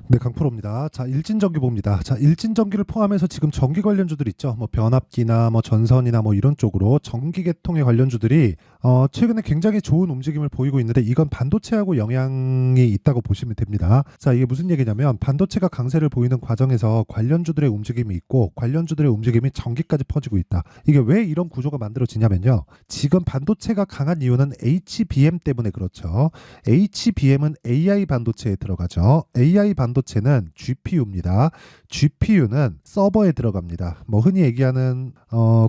네, 강프로입니다. 자, 일진전기 봅니다. 자, 일진전기를 포함해서 지금 전기 관련주들 있죠. 뭐 변압기나 뭐 전선이나 뭐 이런 쪽으로 전기 계통의 관련주들이 최근에 굉장히 좋은 움직임을 보이고 있는데 이건 반도체하고 영향이 있다고 보시면 됩니다. 자, 이게 무슨 얘기냐면 반도체가 강세를 보이는 과정에서 관련주들의 움직임이 있고 관련주들의 움직임이 전기까지 퍼지고 있다. 이게 왜 이런 구조가 만들어지냐면요. 지금 반도체가 강한 이유는 HBM 때문에 그렇죠. HBM은 AI 반도체에 들어가죠. AI 반도체는 GPU입니다. GPU는 서버에 들어갑니다. 뭐 흔히 얘기하는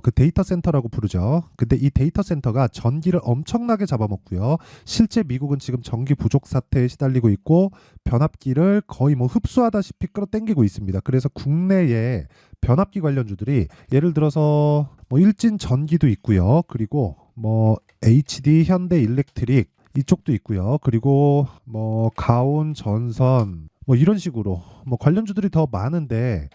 그 데이터 센터라고 부르죠. 근데 이 데이터 센터가 전기를 엄청나게 잡아먹고요. 실제 미국은 지금 전기 부족 사태에 시달리고 있고 변압기를 거의 뭐 흡수하다시피 끌어당기고 있습니다. 그래서 국내에 변압기 관련주들이 예를 들어서 뭐 일진 전기도 있고요. 그리고 뭐 HD 현대 일렉트릭 이쪽도 있고요. 그리고 뭐 가온 전선 뭐 이런 식으로 뭐 관련주들이 더 많은데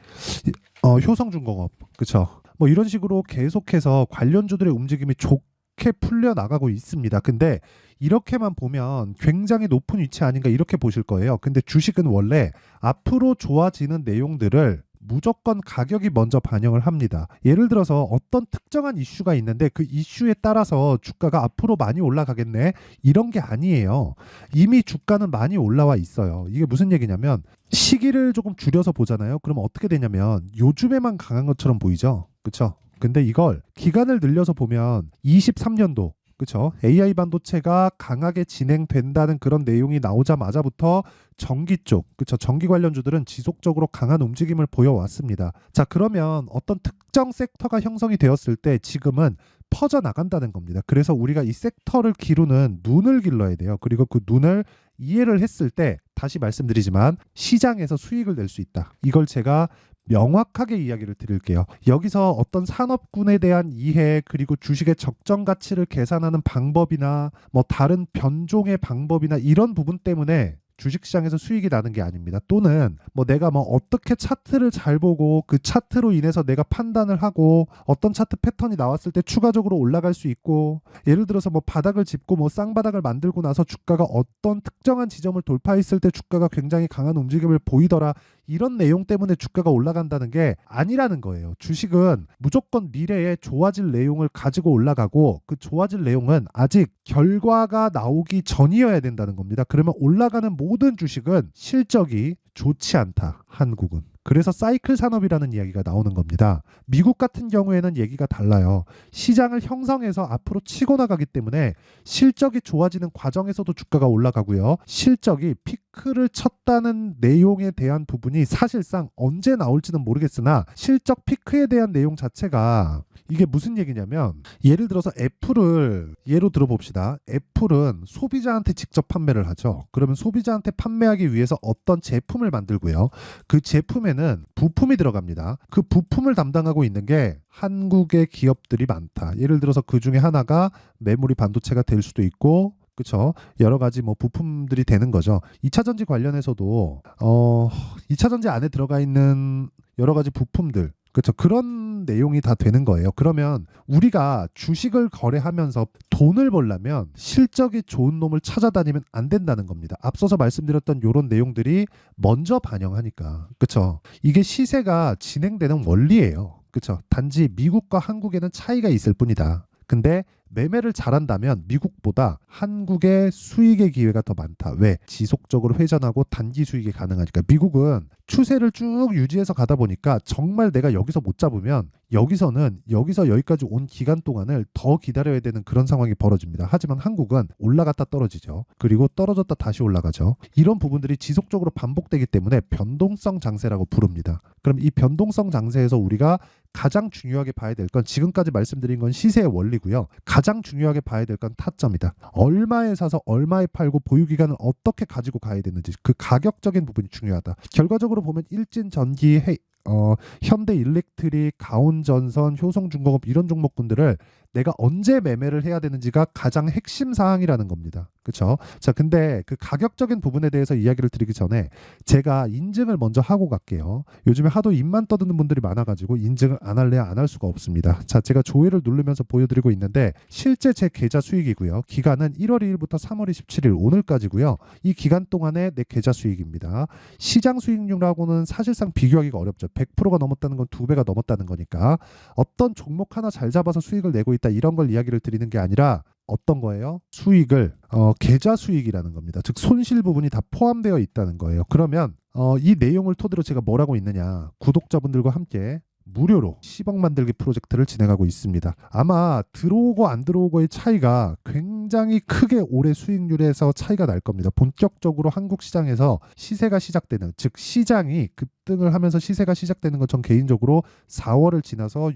효성중공업 그쵸? 뭐 이런 식으로 계속해서 관련주들의 움직임이 좋게 풀려 나가고 있습니다. 근데 이렇게만 보면 굉장히 높은 위치 아닌가 이렇게 보실 거예요. 근데 주식은 원래 앞으로 좋아지는 내용들을 무조건 가격이 먼저 반영을 합니다. 예를 들어서 어떤 특정한 이슈가 있는데 그 이슈에 따라서 주가가 앞으로 많이 올라가겠네? 이런 게 아니에요. 이미 주가는 많이 올라와 있어요. 이게 무슨 얘기냐면 시기를 조금 줄여서 보잖아요. 그럼 어떻게 되냐면 요즘에만 강한 것처럼 보이죠? 그쵸? 근데 이걸 기간을 늘려서 보면 23년도 그쵸? AI 반도체가 강하게 진행된다는 그런 내용이 나오자마자부터 전기 쪽, 그쵸? 전기 관련주들은 지속적으로 강한 움직임을 보여왔습니다. 자, 그러면 어떤 특정 섹터가 형성이 되었을 때 지금은 퍼져나간다는 겁니다. 그래서 우리가 이 섹터를 기르는 눈을 길러야 돼요. 그리고 그 눈을 이해를 했을 때 다시 말씀드리지만 시장에서 수익을 낼 수 있다. 이걸 제가 명확하게 이야기를 드릴게요. 여기서 어떤 산업군에 대한 이해 그리고 주식의 적정 가치를 계산하는 방법이나 뭐 다른 변종의 방법이나 이런 부분 때문에 주식시장에서 수익이 나는 게 아닙니다. 또는 뭐 내가 뭐 어떻게 차트를 잘 보고 그 차트로 인해서 내가 판단을 하고 어떤 차트 패턴이 나왔을 때 추가적으로 올라갈 수 있고 예를 들어서 뭐 바닥을 짚고 뭐 쌍바닥을 만들고 나서 주가가 어떤 특정한 지점을 돌파했을 때 주가가 굉장히 강한 움직임을 보이더라. 이런 내용 때문에 주가가 올라간다는 게 아니라는 거예요. 주식은 무조건 미래에 좋아질 내용을 가지고 올라가고 그 좋아질 내용은 아직 결과가 나오기 전이어야 된다는 겁니다. 그러면 올라가는 모든 주식은 실적이 좋지 않다. 한국은. 그래서 사이클 산업이라는 이야기가 나오는 겁니다. 미국 같은 경우에는 얘기가 달라요. 시장을 형성해서 앞으로 치고 나가기 때문에 실적이 좋아지는 과정에서도 주가가 올라가고요. 실적이 피크를 쳤다는 내용에 대한 부분이 사실상 언제 나올지는 모르겠으나 실적 피크에 대한 내용 자체가 이게 무슨 얘기냐면 예를 들어서 애플을 예로 들어봅시다. 애플은 소비자한테 직접 판매를 하죠. 그러면 소비자한테 판매하기 위해서 어떤 제품을 만들고요. 그 제품에는 부품이 들어갑니다. 그 부품을 담당하고 있는 게 한국의 기업들이 많다. 예를 들어서 그 중에 하나가 메모리 반도체가 될 수도 있고 그쵸? 여러 가지 뭐 부품들이 되는 거죠. 2차 전지 관련해서도 2차 전지 안에 들어가 있는 여러 가지 부품들 그렇죠. 그런 내용이 다 되는 거예요. 그러면 우리가 주식을 거래하면서 돈을 벌려면 실적이 좋은 놈을 찾아다니면 안 된다는 겁니다. 앞서서 말씀드렸던 이런 내용들이 먼저 반영하니까. 그렇죠. 이게 시세가 진행되는 원리예요. 그렇죠. 단지 미국과 한국에는 차이가 있을 뿐이다. 근데 매매를 잘한다면 미국보다 한국의 수익의 기회가 더 많다. 왜? 지속적으로 회전하고 단기 수익이 가능하니까. 미국은 추세를 쭉 유지해서 가다 보니까 정말 내가 여기서 못 잡으면 여기서 여기까지 온 기간 동안을 더 기다려야 되는 그런 상황이 벌어집니다. 하지만 한국은 올라갔다 떨어지죠. 그리고 떨어졌다 다시 올라가죠. 이런 부분들이 지속적으로 반복되기 때문에 변동성 장세라고 부릅니다. 그럼 이 변동성 장세에서 우리가 가장 중요하게 봐야 될 건 지금까지 말씀드린 건 시세의 원리고요. 가장 중요하게 봐야 될 건 타점이다. 얼마에 사서 얼마에 팔고 보유기간을 어떻게 가지고 가야 되는지 그 가격적인 부분이 중요하다. 결과적으로 보면 일진전기, 현대 일렉트릭, 가온전선, 효성중공업 이런 종목군들을 내가 언제 매매를 해야 되는지가 가장 핵심 사항이라는 겁니다. 그렇죠? 자, 근데 그 가격적인 부분에 대해서 이야기를 드리기 전에 제가 인증을 먼저 하고 갈게요. 요즘에 하도 입만 떠드는 분들이 많아가지고 인증을 안 할래야 안 할 수가 없습니다. 자, 제가 조회를 누르면서 보여드리고 있는데 실제 제 계좌 수익이고요. 기간은 1월 2일부터 3월 27일 오늘까지고요. 이 기간 동안의 내 계좌 수익입니다. 시장 수익률하고는 사실상 비교하기가 어렵죠. 100%가 넘었다는 건 2배가 넘었다는 거니까 어떤 종목 하나 잘 잡아서 수익을 내고 있다 이런 걸 이야기를 드리는 게 아니라 어떤 거예요? 수익을 계좌 수익이라는 겁니다. 즉 손실 부분이 다 포함되어 있다는 거예요. 그러면 이 내용을 토대로 제가 뭘 하고 있느냐? 구독자분들과 함께 무료로 10억 만들기 프로젝트를 진행하고 있습니다. 아마 들어오고 안 들어오고의 차이가 굉장히 크게 올해 수익률에서 차이가 날 겁니다. 본격적으로 한국 시장에서 시세가 시작되는, 즉 시장이 급등을 하면서 시세가 시작되는 건 전 개인적으로 4월을 지나서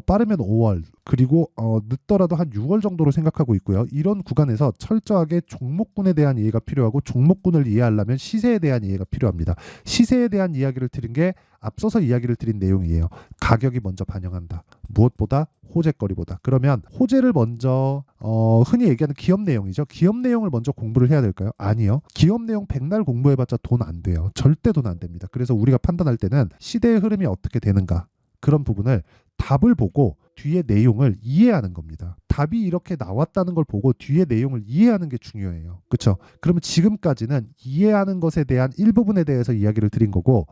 빠르면 5월 그리고 늦더라도 한 6월 정도로 생각하고 있고요. 이런 구간에서 철저하게 종목군에 대한 이해가 필요하고 종목군을 이해하려면 시세에 대한 이해가 필요합니다. 시세에 대한 이야기를 드린 게 앞서서 이야기를 드린 내용이에요. 가격이 먼저 반영한다. 무엇보다 호재거리보다. 그러면 호재를 먼저 흔히 얘기하는 기업 내용이죠. 기업 내용을 먼저 공부를 해야 될까요? 아니요. 기업 내용 백날 공부해봤자 돈 안 돼요. 절대 돈 안 됩니다. 그래서 우리가 판단할 때는 시대의 흐름이 어떻게 되는가 그런 부분을 답을 보고 뒤에 내용을 이해하는 겁니다. 답이 이렇게 나왔다는 걸 보고 뒤에 내용을 이해하는 게 중요해요. 그렇죠? 그러면 지금까지는 이해하는 것에 대한 일부분에 대해서 이야기를 드린 거고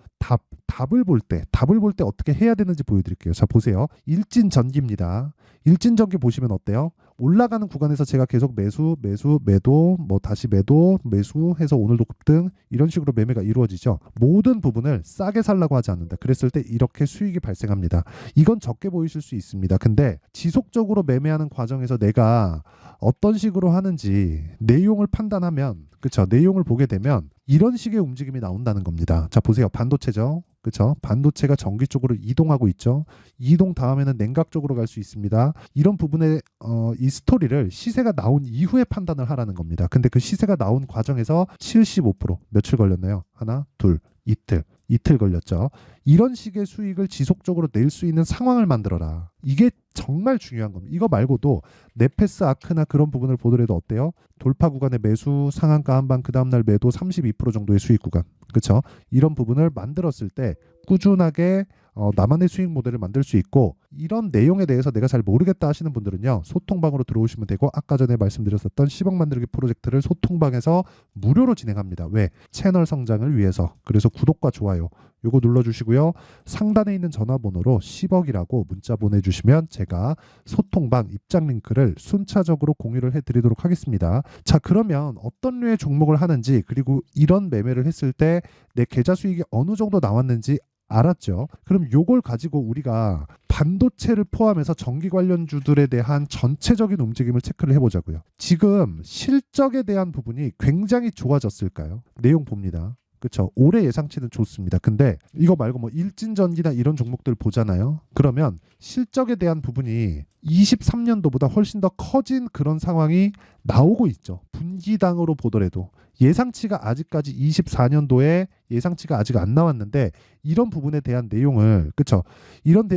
답을 볼 때 어떻게 해야 되는지 보여드릴게요. 자, 보세요. 일진전기입니다. 일진전기 보시면 어때요? 올라가는 구간에서 제가 계속 매도, 뭐 다시 매도, 매수해서 오늘도 급등 이런 식으로 매매가 이루어지죠. 모든 부분을 싸게 살라고 하지 않는다. 그랬을 때 이렇게 수익이 발생합니다. 이건 적게 보이실 수 있습니다. 근데 지속적으로 매매하는 과정에서 내가 어떤 식으로 하는지 내용을 판단하면, 그렇죠? 내용을 보게 되면 이런 식의 움직임이 나온다는 겁니다. 자, 보세요. 반도체죠. 그렇죠? 반도체가 전기 쪽으로 이동하고 있죠. 이동 다음에는 냉각 쪽으로 갈 수 있습니다. 이런 부분에 이 스토리를 시세가 나온 이후에 판단을 하라는 겁니다. 근데 그 시세가 나온 과정에서 75% 며칠 걸렸나요? 하나, 둘, 이틀 걸렸죠. 이런 식의 수익을 지속적으로 낼 수 있는 상황을 만들어라. 이게 정말 중요한 겁니다. 이거 말고도 네페스 아크나 그런 부분을 보더라도 어때요? 돌파 구간의 매수, 상한가 한방, 그 다음날 매도 32% 정도의 수익 구간. 그렇죠? 이런 부분을 만들었을 때 꾸준하게 나만의 수익 모델을 만들 수 있고, 이런 내용에 대해서 내가 잘 모르겠다 하시는 분들은요, 소통방으로 들어오시면 되고, 아까 전에 말씀드렸었던 10억 만들기 프로젝트를 소통방에서 무료로 진행합니다. 왜? 채널 성장을 위해서. 그래서 구독과 좋아요 요거 눌러주시고요. 상단에 있는 전화번호로 10억이라고 문자 보내주시면 제가 소통방 입장 링크를 순차적으로 공유를 해드리도록 하겠습니다. 자, 그러면 어떤 류의 종목을 하는지, 그리고 이런 매매를 했을 때 내 계좌 수익이 어느 정도 나왔는지 알았죠? 그럼 요걸 가지고 우리가 반도체를 포함해서 전기 관련주들에 대한 전체적인 움직임을 체크를 해보자고요. 지금 실적에 대한 부분이 굉장히 좋아졌을까요? 내용 봅니다. 그렇죠. 올해 예상치는 좋습니다. 근데 이거 말고 뭐 일진전기나 이런 종목들 보잖아요. 그러면 실적에 대한 부분이 23년도보다 훨씬 더 커진 그런 상황이 나오고 있죠. 분기당으로 보더라도 예상치가 아직까지 24년도에 예상치가 아직 안 나왔는데, 이런 부분에 대한 내용을, 그렇죠? 이런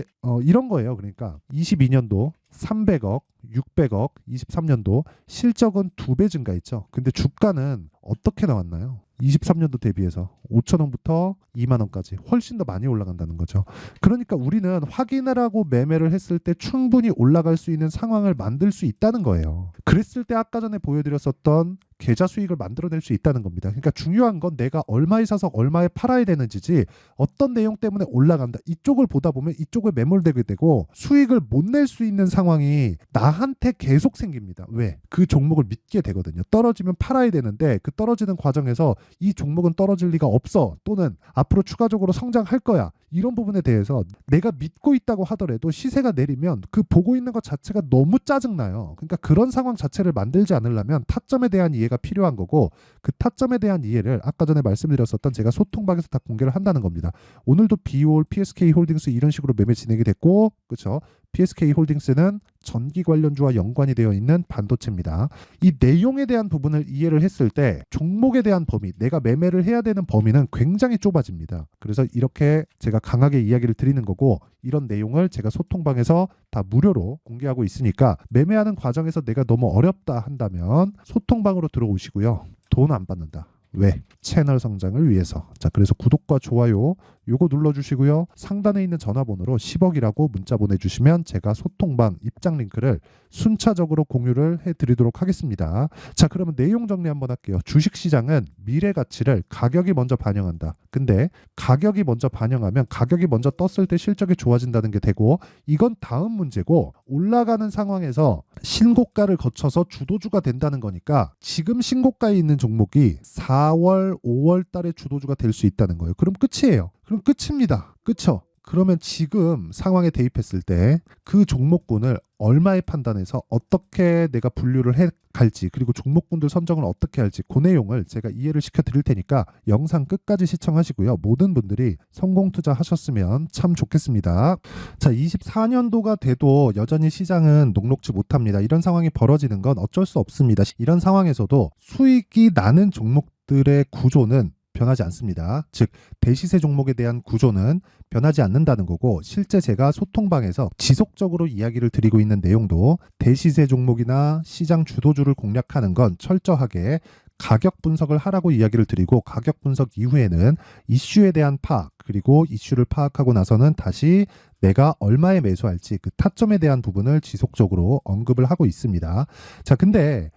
거예요. 그러니까 22년도 300억, 600억, 23년도 실적은 2배 증가했죠. 근데 주가는 어떻게 나왔나요? 23년도 대비해서 5천원부터 2만원까지 훨씬 더 많이 올라간다는 거죠. 그러니까 우리는 확인을 하고 매매를 했을 때 충분히 올라갈 수 있는 상황을 만들 수 있다는 거예요. 그랬을 때 아까 전에 보여드렸었던 계좌 수익을 만들어낼 수 있다는 겁니다. 그러니까 중요한 건 내가 얼마에 사서 얼마에 팔아야 되는지지, 어떤 내용 때문에 올라간다 이쪽을 보다 보면 이쪽에 매몰되게 되고 수익을 못 낼 수 있는 상황이 나한테 계속 생깁니다. 왜? 그 종목을 믿게 되거든요. 떨어지면 팔아야 되는데 그 떨어지는 과정에서 이 종목은 떨어질 리가 없어, 또는 앞으로 추가적으로 성장할 거야, 이런 부분에 대해서 내가 믿고 있다고 하더라도 시세가 내리면 그 보고 있는 것 자체가 너무 짜증나요. 그러니까 그런 상황 자체를 만들지 않으려면 타점에 대한 이해가 필요한 거고, 그 타점에 대한 이해를 아까 전에 말씀드렸었던 제가 소통방에서 다 공개를 한다는 겁니다. 오늘도 비올, PSK 홀딩스 이런 식으로 매매 진행이 됐고, 그렇죠? PSK 홀딩스는 전기 관련주와 연관이 되어 있는 반도체입니다. 이 내용에 대한 부분을 이해를 했을 때 종목에 대한 범위, 내가 매매를 해야 되는 범위는 굉장히 좁아집니다. 그래서 이렇게 제가 강하게 이야기를 드리는 거고, 이런 내용을 제가 소통방에서 다 무료로 공개하고 있으니까 매매하는 과정에서 내가 너무 어렵다 한다면 소통방으로 들어오시고요. 돈 안 받는다. 왜? 채널 성장을 위해서. 자, 그래서 구독과 좋아요 요거 눌러주시고요. 상단에 있는 전화번호로 10억이라고 문자 보내주시면 제가 소통방 입장 링크를 순차적으로 공유를 해드리도록 하겠습니다. 자, 그러면 내용 정리 한번 할게요. 주식시장은 미래 가치를 가격이 먼저 반영한다. 근데 가격이 먼저 반영하면 가격이 먼저 떴을 때 실적이 좋아진다는 게 되고, 이건 다음 문제고, 올라가는 상황에서 신고가를 거쳐서 주도주가 된다는 거니까 지금 신고가에 있는 종목이 4월, 5월 달에 주도주가 될 수 있다는 거예요. 그럼 끝이에요. 그럼 끝입니다. 그쵸? 그러면 지금 상황에 대입했을 때 그 종목군을 얼마에 판단해서 어떻게 내가 분류를 해 갈지, 그리고 종목군들 선정을 어떻게 할지, 그 내용을 제가 이해를 시켜 드릴 테니까 영상 끝까지 시청하시고요. 모든 분들이 성공 투자하셨으면 참 좋겠습니다. 자, 24년도가 돼도 여전히 시장은 녹록지 못합니다. 이런 상황이 벌어지는 건 어쩔 수 없습니다. 이런 상황에서도 수익이 나는 종목들의 구조는 변하지 않습니다. 즉 대시세 종목에 대한 구조는 변하지 않는다는 거고, 실제 제가 소통방에서 지속적으로 이야기를 드리고 있는 내용도 대시세 종목이나 시장 주도주를 공략하는 건 철저하게 가격 분석을 하라고 이야기를 드리고, 가격 분석 이후에는 이슈에 대한 파악, 그리고 이슈를 파악하고 나서는 다시 내가 얼마에 매수할지 그 타점에 대한 부분을 지속적으로 언급을 하고 있습니다. 자, 근데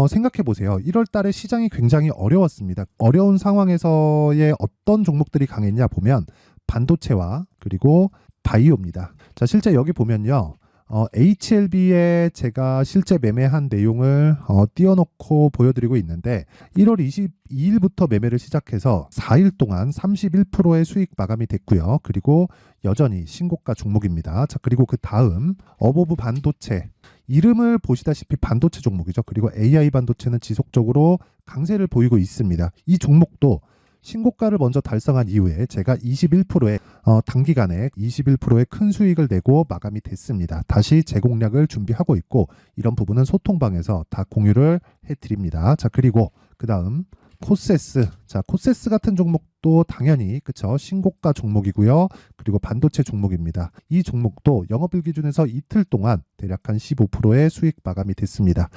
생각해 보세요. 1월 달에 시장이 굉장히 어려웠습니다. 어려운 상황에서의 어떤 종목들이 강했냐 보면 반도체와 그리고 바이오입니다. 자, 실제 여기 보면요. HLB에 제가 실제 매매한 내용을 띄워놓고 보여드리고 있는데, 1월 22일부터 매매를 시작해서 4일 동안 31%의 수익 마감이 됐고요. 그리고 여전히 신고가 종목입니다. 자, 그리고 그 다음 어보브 반도체, 이름을 보시다시피 반도체 종목이죠. 그리고 AI 반도체는 지속적으로 강세를 보이고 있습니다. 이 종목도 신고가를 먼저 달성한 이후에 제가 21%의 단기간에 21%의 큰 수익을 내고 마감이 됐습니다. 다시 재공략을 준비하고 있고, 이런 부분은 소통방에서 다 공유를 해드립니다. 자, 그리고 그 다음 코세스. 자, 코세스 같은 종목도 당연히 그쵸, 신고가 종목이고요. 그리고 반도체 종목입니다. 이 종목도 영업일 기준에서 이틀 동안 대략 한 15%의 수익 마감이 됐습니다.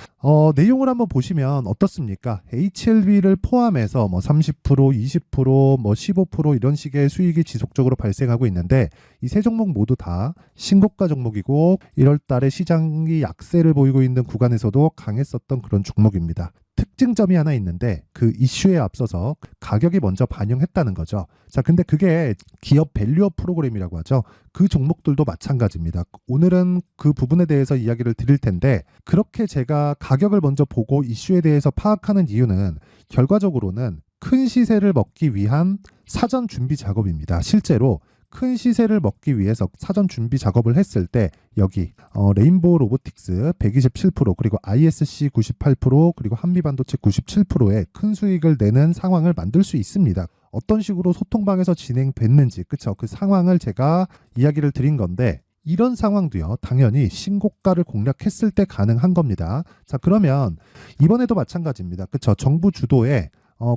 내용을 한번 보시면 어떻습니까? HLB를 포함해서 뭐 30%, 20%, 뭐 15% 이런 식의 수익이 지속적으로 발생하고 있는데, 이 세 종목 모두 다 신고가 종목이고 1월 달에 시장이 약세를 보이고 있는 구간에서도 강했었던 그런 종목입니다. 특징점이 하나 있는데, 그 이슈에 앞서서 가격이 먼저 반영했다는 거죠. 자, 근데 그게 기업 밸류업 프로그램이라고 하죠. 그 종목들도 마찬가지입니다. 오늘은 그 부분에 대해서 이야기를 드릴 텐데, 그렇게 제가 가격을 먼저 보고 이슈에 대해서 파악하는 이유는 결과적으로는 큰 시세를 먹기 위한 사전 준비 작업입니다. 실제로 큰 시세를 먹기 위해서 사전 준비 작업을 했을 때 여기 레인보우 로보틱스 127%, 그리고 ISC 98%, 그리고 한미반도체 97%의 큰 수익을 내는 상황을 만들 수 있습니다. 어떤 식으로 소통방에서 진행됐는지, 그쵸? 그 상황을 제가 이야기를 드린 건데, 이런 상황도요, 당연히 신고가를 공략했을 때 가능한 겁니다. 자, 그러면 이번에도 마찬가지입니다. 그쵸? 정부 주도의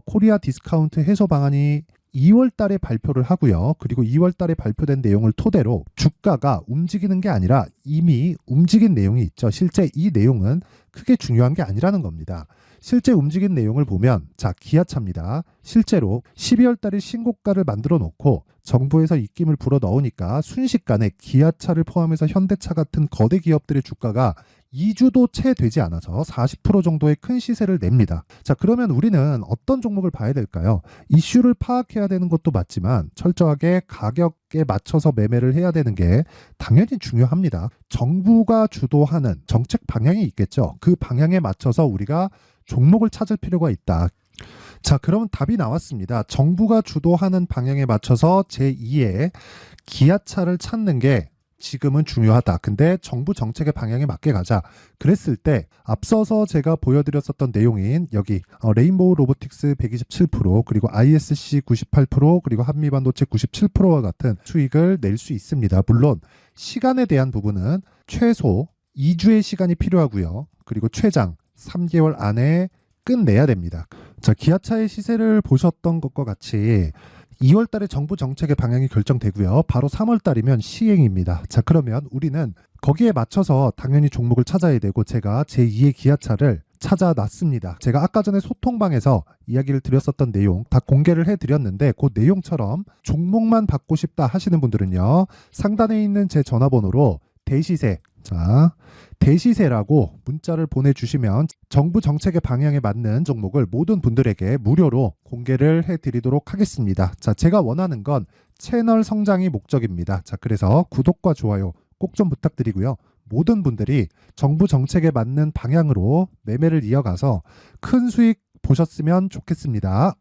코리아 디스카운트 해소 방안이 2월 달에 발표를 하고요. 그리고 2월 달에 발표된 내용을 토대로 주가가 움직이는 게 아니라 이미 움직인 내용이 있죠. 실제 이 내용은 크게 중요한 게 아니라는 겁니다. 실제 움직인 내용을 보면, 자, 기아차입니다. 실제로 12월 달에 신고가를 만들어 놓고 정부에서 입김을 불어 넣으니까 순식간에 기아차를 포함해서 현대차 같은 거대 기업들의 주가가 2주도 채 되지 않아서 40% 정도의 큰 시세를 냅니다. 자, 그러면 우리는 어떤 종목을 봐야 될까요? 이슈를 파악해야 되는 것도 맞지만 철저하게 가격에 맞춰서 매매를 해야 되는 게 당연히 중요합니다. 정부가 주도하는 정책 방향이 있겠죠. 그 방향에 맞춰서 우리가 종목을 찾을 필요가 있다. 자, 그러면 답이 나왔습니다. 정부가 주도하는 방향에 맞춰서 제2의 기아차를 찾는 게 지금은 중요하다. 근데 정부 정책의 방향에 맞게 가자. 그랬을 때 앞서서 제가 보여드렸었던 내용인 여기 레인보우 로보틱스 127% 그리고 ISC 98% 그리고 한미반도체 97%와 같은 수익을 낼 수 있습니다. 물론 시간에 대한 부분은 최소 2주의 시간이 필요하고요. 그리고 최장 3개월 안에 끝내야 됩니다. 자, 기아차의 시세를 보셨던 것과 같이 2월 달에 정부 정책의 방향이 결정되고요. 바로 3월 달이면 시행입니다. 자, 그러면 우리는 거기에 맞춰서 당연히 종목을 찾아야 되고 제가 제2의 기아차를 찾아놨습니다. 제가 아까 전에 소통방에서 이야기를 드렸었던 내용 다 공개를 해드렸는데 그 내용처럼 종목만 받고 싶다 하시는 분들은요. 상단에 있는 제 전화번호로 대시세, 자, 대시세라고 문자를 보내주시면 정부 정책의 방향에 맞는 종목을 모든 분들에게 무료로 공개를 해드리도록 하겠습니다. 자, 제가 원하는 건 채널 성장이 목적입니다. 자, 그래서 구독과 좋아요 꼭 좀 부탁드리고요. 모든 분들이 정부 정책에 맞는 방향으로 매매를 이어가서 큰 수익 보셨으면 좋겠습니다.